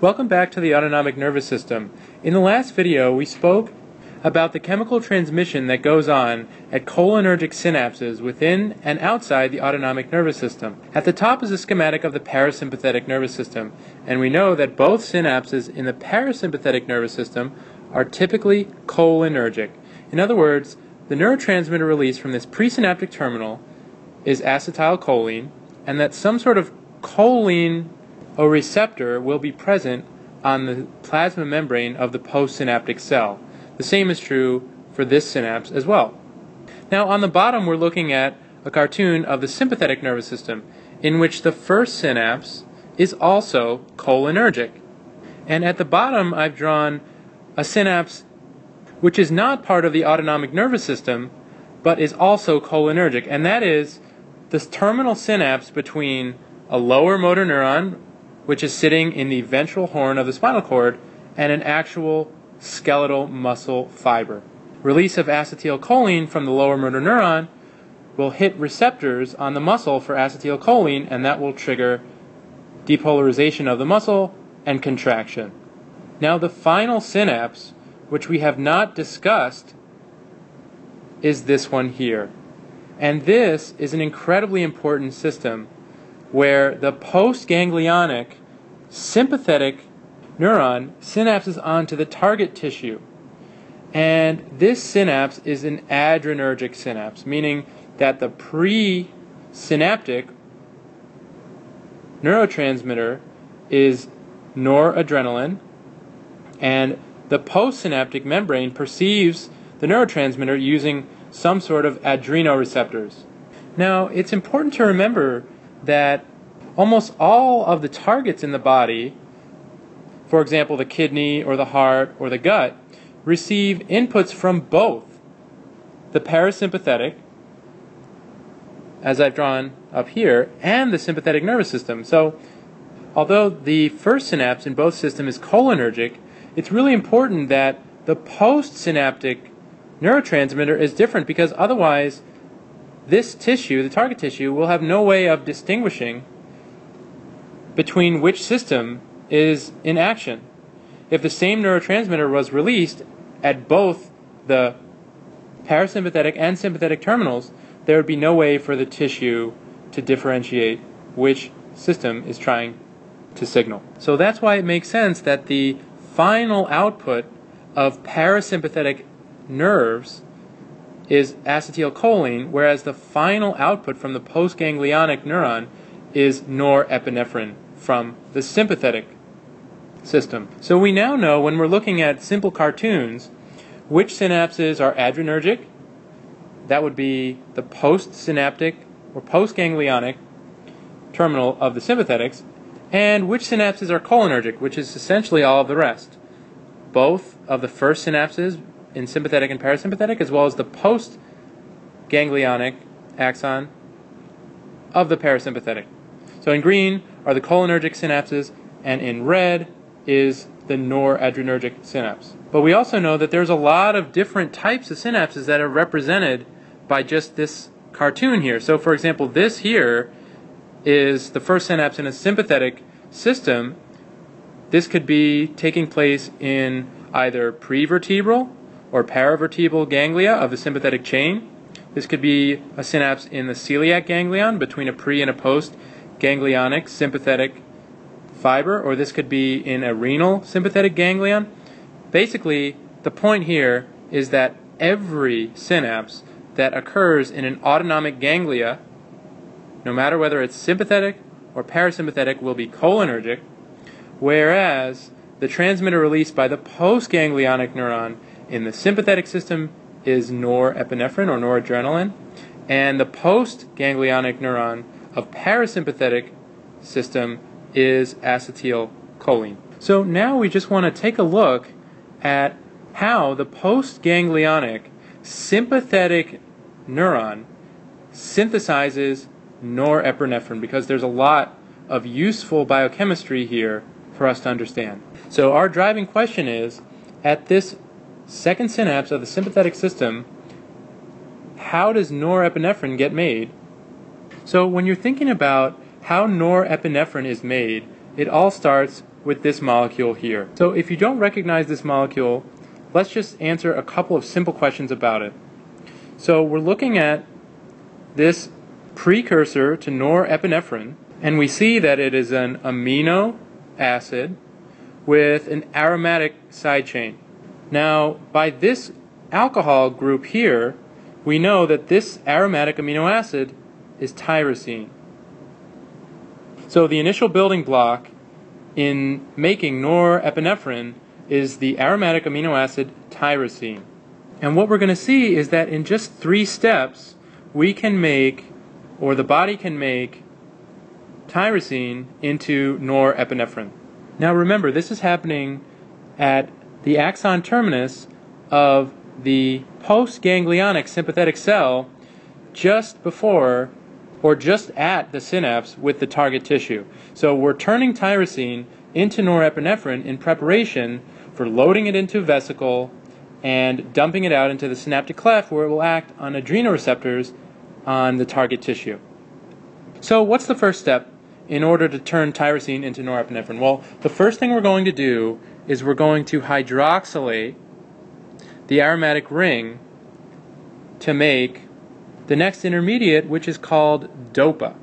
Welcome back to the autonomic nervous system. In the last video, we spoke about the chemical transmission that goes on at cholinergic synapses within and outside the autonomic nervous system. At the top is a schematic of the parasympathetic nervous system, and we know that both synapses in the parasympathetic nervous system are typically cholinergic. In other words, the neurotransmitter released from this presynaptic terminal is acetylcholine, and that some sort of choline a receptor will be present on the plasma membrane of the postsynaptic cell. The same is true for this synapse as well. Now on the bottom we're looking at a cartoon of the sympathetic nervous system in which the first synapse is also cholinergic. And at the bottom I've drawn a synapse which is not part of the autonomic nervous system but is also cholinergic, and that is this terminal synapse between a lower motor neuron, which is sitting in the ventral horn of the spinal cord, and an actual skeletal muscle fiber. Release of acetylcholine from the lower motor neuron will hit receptors on the muscle for acetylcholine, and that will trigger depolarization of the muscle and contraction. Now the final synapse, which we have not discussed, is this one here. And this is an incredibly important system where the postganglionic sympathetic neuron synapses onto the target tissue. And this synapse is an adrenergic synapse, meaning that the presynaptic neurotransmitter is noradrenaline, and the postsynaptic membrane perceives the neurotransmitter using some sort of adrenoreceptors. Now, it's important to remember that almost all of the targets in the body, for example the kidney or the heart or the gut, receive inputs from both the parasympathetic, as I've drawn up here, and the sympathetic nervous system. So although the first synapse in both systems is cholinergic, it's really important that the postsynaptic neurotransmitter is different, because otherwise this tissue, the target tissue, will have no way of distinguishing between which system is in action. If the same neurotransmitter was released at both the parasympathetic and sympathetic terminals, there would be no way for the tissue to differentiate which system is trying to signal. So that's why it makes sense that the final output of parasympathetic nerves is acetylcholine, whereas the final output from the postganglionic neuron is norepinephrine from the sympathetic system. So we now know, when we're looking at simple cartoons, which synapses are adrenergic. That would be the postsynaptic or postganglionic terminal of the sympathetics, and which synapses are cholinergic, which is essentially all of the rest. Both of the first synapses in sympathetic and parasympathetic, as well as the postganglionic axon of the parasympathetic. So in green are the cholinergic synapses, and in red is the noradrenergic synapse. But we also know that there's a lot of different types of synapses that are represented by just this cartoon here. So for example, this here is the first synapse in a sympathetic system. This could be taking place in either prevertebral or paravertebral ganglia of the sympathetic chain. This could be a synapse in the celiac ganglion between a pre and a post ganglionic sympathetic fiber, or this could be in a renal sympathetic ganglion. Basically, the point here is that every synapse that occurs in an autonomic ganglia, no matter whether it's sympathetic or parasympathetic, will be cholinergic, whereas the transmitter released by the postganglionic neuron in the sympathetic system is norepinephrine or noradrenaline, and the postganglionic neuron of parasympathetic system is acetylcholine. So now we just want to take a look at how the postganglionic sympathetic neuron synthesizes norepinephrine, because there's a lot of useful biochemistry here for us to understand. So our driving question is, at this second synapse of the sympathetic system, how does norepinephrine get made? So when you're thinking about how norepinephrine is made, it all starts with this molecule here. So if you don't recognize this molecule, let's just answer a couple of simple questions about it. So we're looking at this precursor to norepinephrine, and we see that it is an amino acid with an aromatic side chain. Now, by this alcohol group here, we know that this aromatic amino acid is tyrosine. So the initial building block in making norepinephrine is the aromatic amino acid tyrosine. And what we're going to see is that in just 3 steps, we can make, or the body can make, tyrosine into norepinephrine. Now remember, this is happening at the axon terminus of the postganglionic sympathetic cell just before or just at the synapse with the target tissue. So we're turning tyrosine into norepinephrine in preparation for loading it into a vesicle and dumping it out into the synaptic cleft, where it will act on adrenoreceptors on the target tissue. So what's the first step in order to turn tyrosine into norepinephrine? Well, the first thing we're going to do is we're going to hydroxylate the aromatic ring to make the next intermediate, which is called DOPA.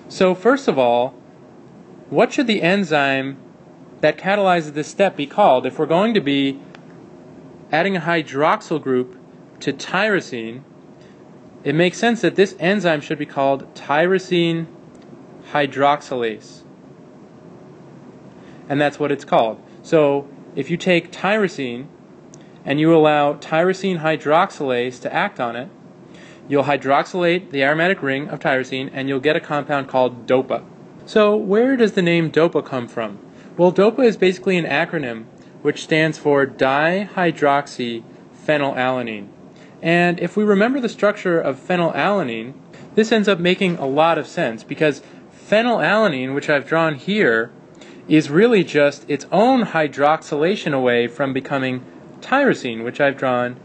So first of all, what should the enzyme that catalyzes this step be called? If we're going to be adding a hydroxyl group to tyrosine, it makes sense that this enzyme should be called tyrosine hydroxylase. And that's what it's called. So if you take tyrosine and you allow tyrosine hydroxylase to act on it, you'll hydroxylate the aromatic ring of tyrosine and you'll get a compound called DOPA. So where does the name DOPA come from? Well, DOPA is basically an acronym which stands for dihydroxyphenylalanine. And if we remember the structure of phenylalanine, this ends up making a lot of sense, because phenylalanine, which I've drawn here, is really just its own hydroxylation away from becoming tyrosine, which I've drawn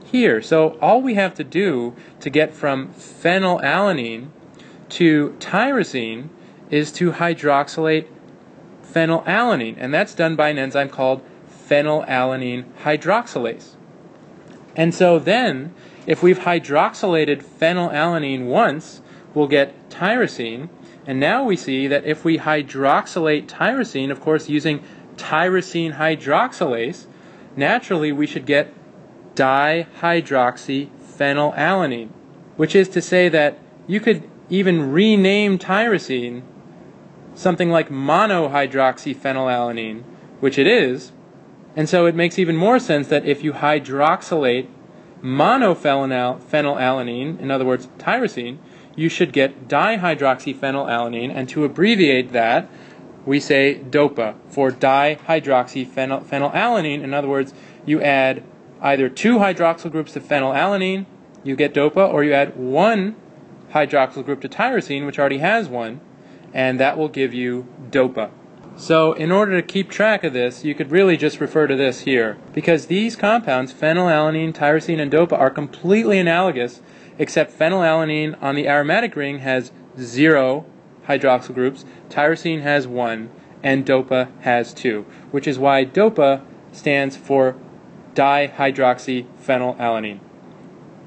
here. So all we have to do to get from phenylalanine to tyrosine is to hydroxylate phenylalanine, and that's done by an enzyme called phenylalanine hydroxylase. And so then, if we've hydroxylated phenylalanine once, we'll get tyrosine, and now we see that if we hydroxylate tyrosine, of course using tyrosine hydroxylase, naturally we should get dihydroxyphenylalanine, which is to say that you could even rename tyrosine something like monohydroxyphenylalanine, which it is. And so it makes even more sense that if you hydroxylate monophenylalanine, in other words tyrosine, you should get dihydroxyphenylalanine, and to abbreviate that, we say DOPA for dihydroxyphenylalanine. In other words, you add either 2 hydroxyl groups to phenylalanine, you get DOPA, or you add 1 hydroxyl group to tyrosine, which already has 1, and that will give you DOPA. So in order to keep track of this, you could really just refer to this here, because these compounds, phenylalanine, tyrosine, and DOPA, are completely analogous, except phenylalanine on the aromatic ring has 0 hydroxyl groups, tyrosine has 1, and DOPA has 2, which is why DOPA stands for dihydroxyphenylalanine.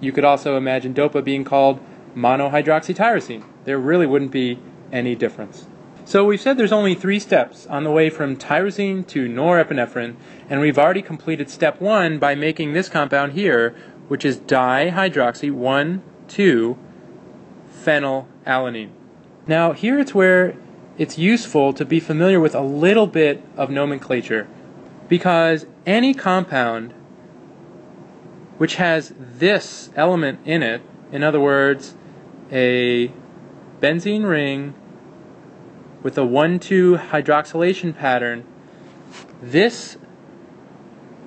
You could also imagine DOPA being called monohydroxytyrosine. There really wouldn't be any difference. So we've said there's only 3 steps on the way from tyrosine to norepinephrine, and we've already completed step 1 by making this compound here, which is dihydroxy-1,2-phenylalanine. Now here it's where it's useful to be familiar with a little bit of nomenclature, because any compound which has this element in it, in other words, a benzene ring with a 1,2 hydroxylation pattern, this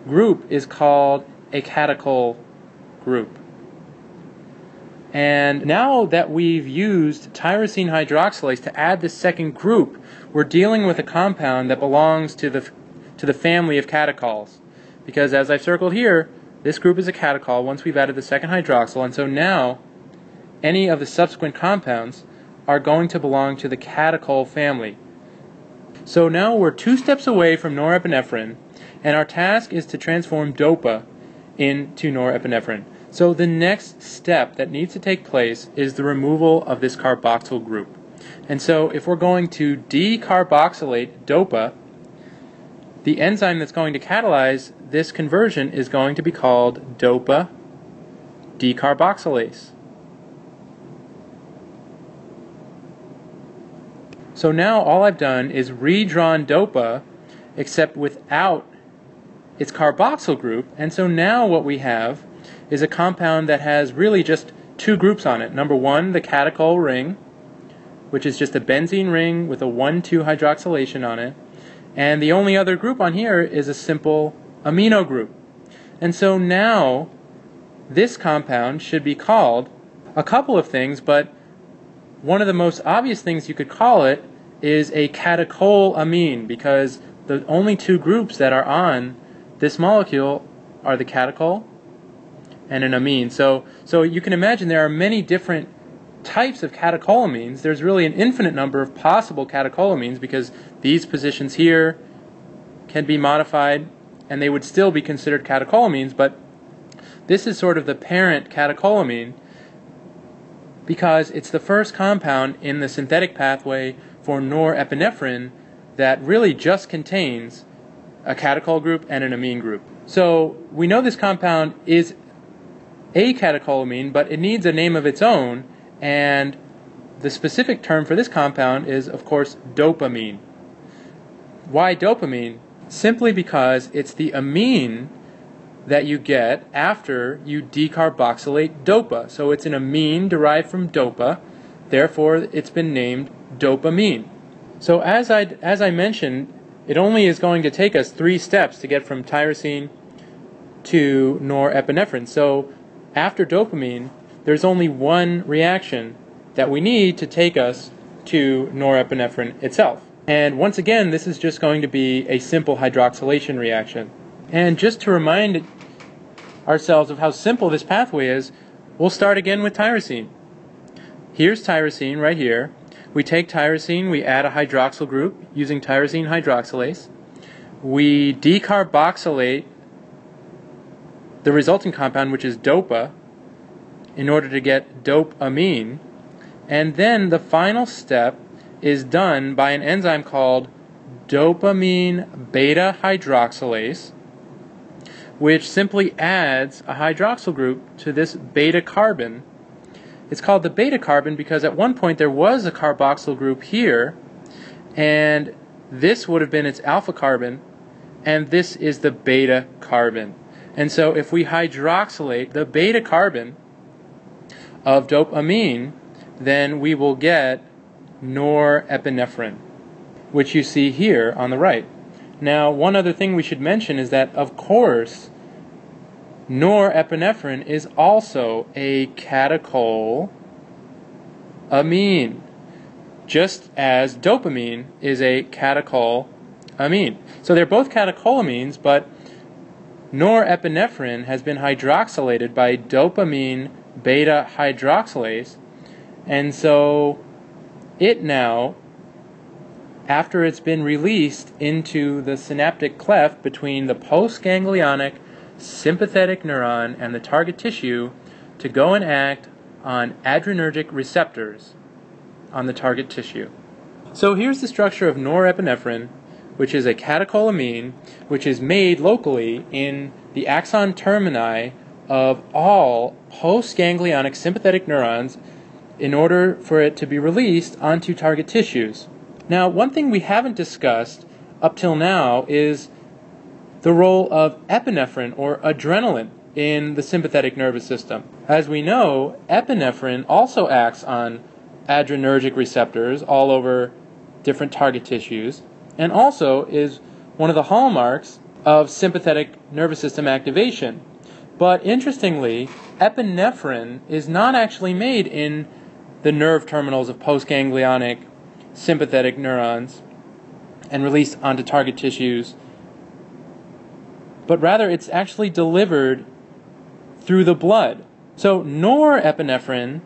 group is called a catechol group. And now that we've used tyrosine hydroxylase to add this second group, we're dealing with a compound that belongs to the family of catechols. Because as I've circled here, this group is a catechol once we've added the second hydroxyl, and so now any of the subsequent compounds are going to belong to the catechol family. So now we're 2 steps away from norepinephrine, and our task is to transform DOPA into norepinephrine. So the next step that needs to take place is the removal of this carboxyl group. And so if we're going to decarboxylate DOPA, the enzyme that's going to catalyze this conversion is going to be called DOPA decarboxylase. So now all I've done is redrawn DOPA, except without its carboxyl group, and so now what we have is a compound that has really just 2 groups on it. Number 1, the catechol ring, which is just a benzene ring with a 1,2 hydroxylation on it, and the only other group on here is a simple amino group. And so now this compound should be called a couple of things, but one of the most obvious things you could call it is a catecholamine, because the only 2 groups that are on this molecule are the catechol and an amine. So you can imagine there are many different types of catecholamines. There's really an infinite number of possible catecholamines, because these positions here can be modified and they would still be considered catecholamines, but this is sort of the parent catecholamine because it's the first compound in the synthetic pathway for norepinephrine that really just contains a catechol group and an amine group. So we know this compound is a catecholamine, but it needs a name of its own, and the specific term for this compound is, of course, dopamine. Why dopamine? Simply because it's the amine that you get after you decarboxylate DOPA. So it's an amine derived from DOPA, therefore it's been named dopamine. So as I mentioned, it only is going to take us 3 steps to get from tyrosine to norepinephrine. So after dopamine, there's only one reaction that we need to take us to norepinephrine itself. And once again, this is just going to be a simple hydroxylation reaction. And just to remind ourselves of how simple this pathway is, we'll start again with tyrosine. Here's tyrosine right here. We take tyrosine, we add a hydroxyl group using tyrosine hydroxylase. We decarboxylate the resulting compound, which is DOPA, in order to get dopamine. And then the final step is done by an enzyme called dopamine beta hydroxylase, which simply adds a hydroxyl group to this beta carbon. It's called the beta carbon because at one point there was a carboxyl group here, and this would have been its alpha carbon, and this is the beta carbon. And so if we hydroxylate the beta carbon of dopamine, then we will get norepinephrine, which you see here on the right. Now, one other thing we should mention is that, of course, norepinephrine is also a catecholamine, just as dopamine is a catecholamine. So they're both catecholamines, but norepinephrine has been hydroxylated by dopamine beta hydroxylase, and so it now, after it's been released into the synaptic cleft between the postganglionic sympathetic neuron and the target tissue, to go and act on adrenergic receptors on the target tissue. So here's the structure of norepinephrine, which is a catecholamine, which is made locally in the axon termini of all postganglionic sympathetic neurons in order for it to be released onto target tissues. Now, one thing we haven't discussed up till now is the role of epinephrine or adrenaline in the sympathetic nervous system. As we know, epinephrine also acts on adrenergic receptors all over different target tissues, and also is one of the hallmarks of sympathetic nervous system activation. But interestingly, epinephrine is not actually made in the nerve terminals of postganglionic sympathetic neurons and released onto target tissues, but rather it's actually delivered through the blood. So norepinephrine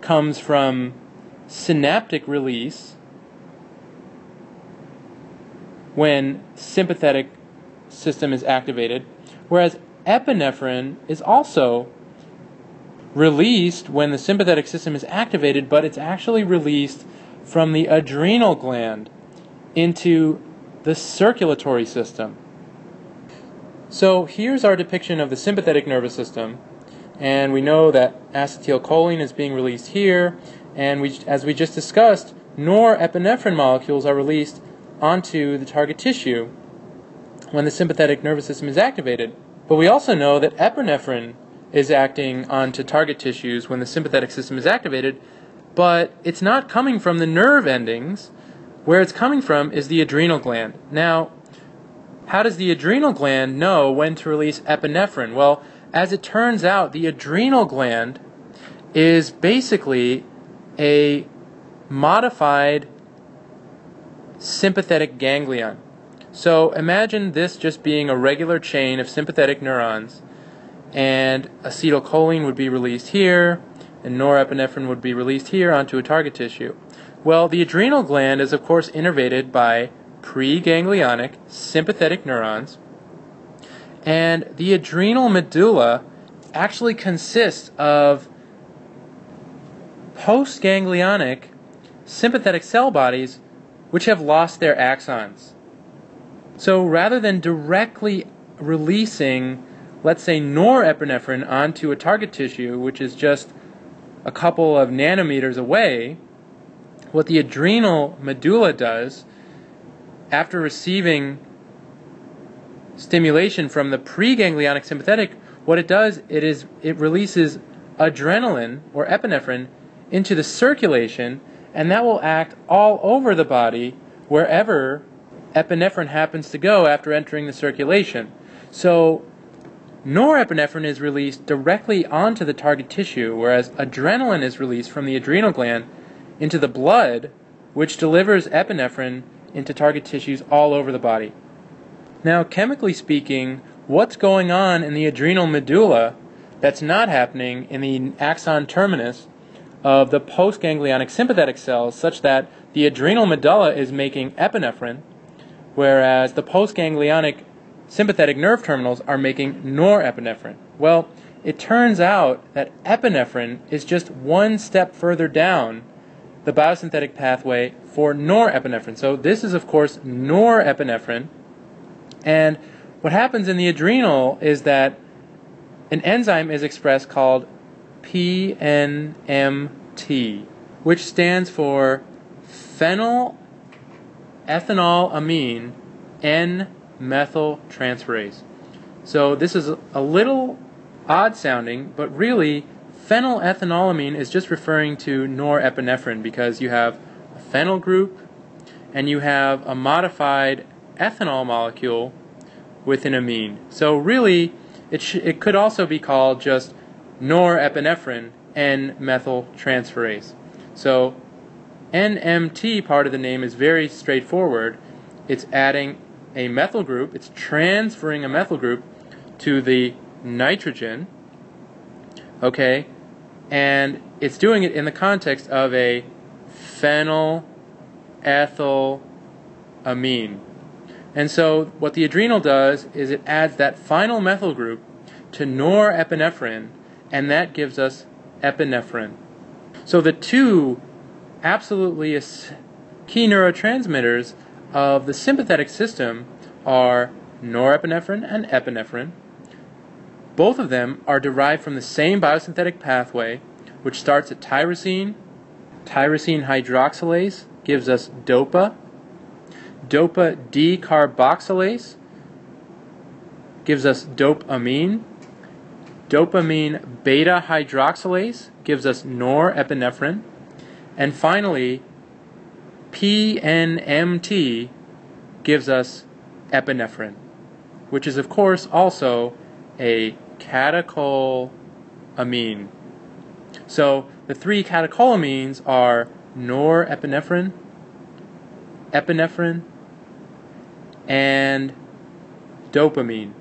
comes from synaptic release when sympathetic system is activated, whereas epinephrine is also released when the sympathetic system is activated, but it's actually released from the adrenal gland into the circulatory system. So here's our depiction of the sympathetic nervous system, and we know that acetylcholine is being released here, and as we just discussed, norepinephrine molecules are released onto the target tissue when the sympathetic nervous system is activated. But we also know that epinephrine is acting onto target tissues when the sympathetic system is activated, but it's not coming from the nerve endings. Where it's coming from is the adrenal gland. Now, how does the adrenal gland know when to release epinephrine? Well, as it turns out, the adrenal gland is basically a modified sympathetic ganglion. So imagine this just being a regular chain of sympathetic neurons, and acetylcholine would be released here, and norepinephrine would be released here onto a target tissue. Well, the adrenal gland is of course innervated by preganglionic sympathetic neurons, and the adrenal medulla actually consists of postganglionic sympathetic cell bodies which have lost their axons. So rather than directly releasing, let's say, norepinephrine onto a target tissue, which is just a couple of nanometers away, what the adrenal medulla does, after receiving stimulation from the preganglionic sympathetic, what it does, it releases adrenaline, or epinephrine, into the circulation, and that will act all over the body wherever epinephrine happens to go after entering the circulation. So norepinephrine is released directly onto the target tissue, whereas adrenaline is released from the adrenal gland into the blood, which delivers epinephrine into target tissues all over the body. Now, chemically speaking, what's going on in the adrenal medulla that's not happening in the axon terminus of the postganglionic sympathetic cells, such that the adrenal medulla is making epinephrine, whereas the postganglionic sympathetic nerve terminals are making norepinephrine? Well, it turns out that epinephrine is just one step further down the biosynthetic pathway for norepinephrine. So this is, of course, norepinephrine. And what happens in the adrenal is that an enzyme is expressed called PNMT, which stands for phenylethylamine N-methyltransferase. So this is a little odd sounding, but really phenylethylamine is just referring to norepinephrine, because you have a phenyl group and you have a modified ethanol molecule with an amine. So really it could also be called just norepinephrine N-methyltransferase. So NMT part of the name is very straightforward. It's adding a methyl group, it's transferring a methyl group to the nitrogen, okay, and it's doing it in the context of a phenylethylamine. And so what the adrenal does is it adds that final methyl group to norepinephrine, and that gives us epinephrine. So the two absolutely key neurotransmitters of the sympathetic system are norepinephrine and epinephrine. Both of them are derived from the same biosynthetic pathway, which starts at tyrosine. Tyrosine hydroxylase gives us DOPA. DOPA decarboxylase gives us dopamine. Dopamine beta hydroxylase gives us norepinephrine. And finally, PNMT gives us epinephrine, which is of course also a catecholamine. So the three catecholamines are norepinephrine, epinephrine, and dopamine.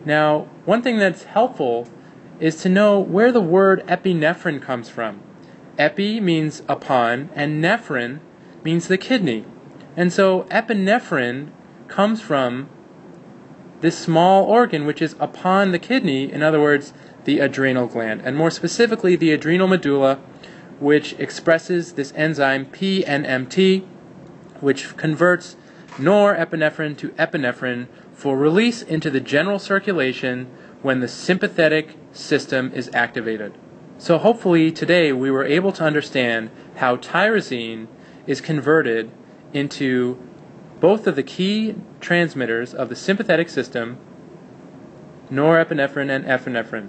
Now, one thing that's helpful is to know where the word epinephrine comes from. Epi means upon, and nephrin means the kidney. And so epinephrine comes from this small organ which is upon the kidney, in other words, the adrenal gland, and more specifically the adrenal medulla, which expresses this enzyme PNMT, which converts norepinephrine to epinephrine for release into the general circulation when the sympathetic system is activated. So hopefully today we were able to understand how tyrosine is converted into both of the key transmitters of the sympathetic system, norepinephrine and epinephrine.